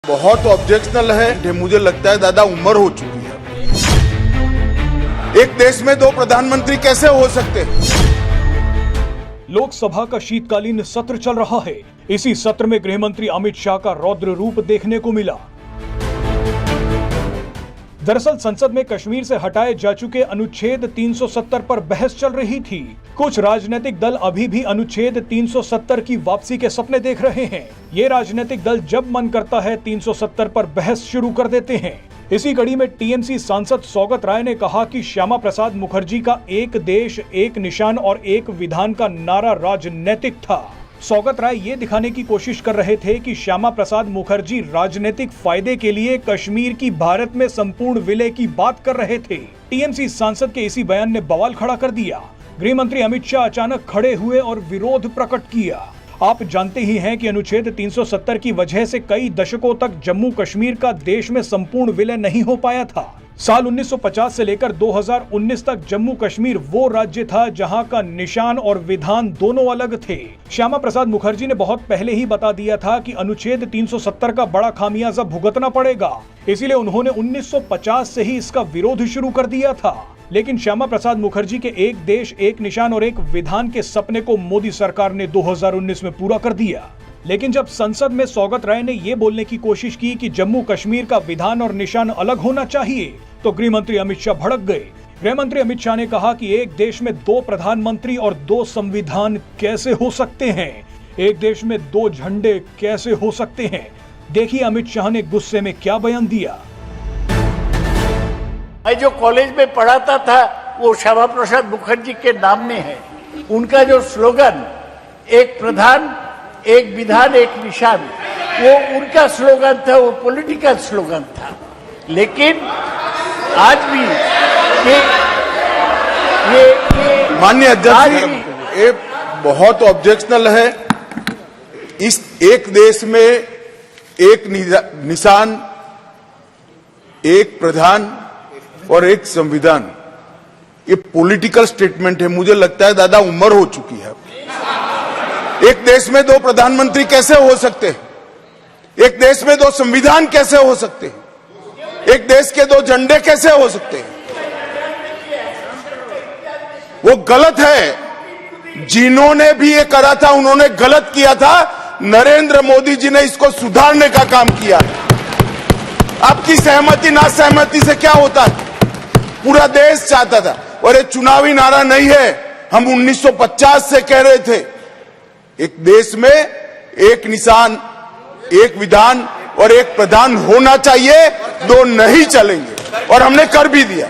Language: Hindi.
बहुत ऑब्जेक्शनल है। मुझे लगता है दादा उम्र हो चुकी है। एक देश में दो प्रधानमंत्री कैसे हो सकते हैं? लोकसभा का शीतकालीन सत्र चल रहा है। इसी सत्र में गृह मंत्री अमित शाह का रौद्र रूप देखने को मिला। दरअसल संसद में कश्मीर से हटाए जा चुके अनुच्छेद 370 पर बहस चल रही थी। कुछ राजनीतिक दल अभी भी अनुच्छेद 370 की वापसी के सपने देख रहे हैं। ये राजनीतिक दल जब मन करता है 370 पर बहस शुरू कर देते हैं। इसी कड़ी में टीएमसी सांसद सौगत राय ने कहा कि श्यामा प्रसाद मुखर्जी का एक देश एक निशान और एक विधान का नारा राजनीतिक था। सौगत राय ये दिखाने की कोशिश कर रहे थे कि श्यामा प्रसाद मुखर्जी राजनीतिक फायदे के लिए कश्मीर की भारत में संपूर्ण विलय की बात कर रहे थे। टीएमसी सांसद के इसी बयान ने बवाल खड़ा कर दिया। गृह मंत्री अमित शाह अचानक खड़े हुए और विरोध प्रकट किया। आप जानते ही हैं कि अनुच्छेद 370 की वजह से कई दशकों तक जम्मू कश्मीर का देश में संपूर्ण विलय नहीं हो पाया था। साल 1950 से लेकर 2019 तक जम्मू कश्मीर वो राज्य था जहां का निशान और विधान दोनों अलग थे। श्यामा प्रसाद मुखर्जी ने बहुत पहले ही बता दिया था कि अनुच्छेद 370 का बड़ा खामियाजा भुगतना पड़ेगा। इसीलिए उन्होंने 1950 से ही इसका विरोध शुरू कर दिया था। लेकिन श्यामा प्रसाद मुखर्जी के एक देश एक निशान और एक विधान के सपने को मोदी सरकार ने 2019 में पूरा कर दिया। लेकिन जब संसद में सौगत राय ने ये बोलने की कोशिश की कि जम्मू कश्मीर का विधान और निशान अलग होना चाहिए, तो गृह मंत्री अमित शाह भड़क गए। गृह मंत्री अमित शाह ने कहा कि एक देश में दो प्रधानमंत्री और दो संविधान कैसे हो सकते हैं? एक देश में दो झंडे कैसे हो सकते हैं? देखिए अमित शाह ने गुस्से में क्या बयान दिया। मैं जो कॉलेज में पढ़ाता था वो श्यामा प्रसाद मुखर्जी के नाम में है। उनका जो स्लोगन एक प्रधान एक विधान एक निशान, वो उनका स्लोगन था, वो पॉलिटिकल स्लोगन था। लेकिन आज भी ये माननीय अध्यक्ष, ये बहुत ऑब्जेक्शनल है। इस एक देश में एक निशान, एक प्रधान और एक संविधान, ये पॉलिटिकल स्टेटमेंट है। मुझे लगता है दादा उम्र हो चुकी है। एक देश में दो प्रधानमंत्री कैसे हो सकते हैं? एक देश में दो संविधान कैसे हो सकते हैं? एक देश के दो झंडे कैसे हो सकते हैं? वो गलत है। जिन्होंने भी ये करा था उन्होंने गलत किया था। नरेंद्र मोदी जी ने इसको सुधारने का काम किया। आपकी सहमति ना सहमति से क्या होता है? पूरा देश चाहता था। और ये चुनावी नारा नहीं है, हम 1950 से कह रहे थे एक देश में एक निशान एक विधान और एक प्रधान होना चाहिए, दो नहीं चलेंगे, और हमने कर भी दिया।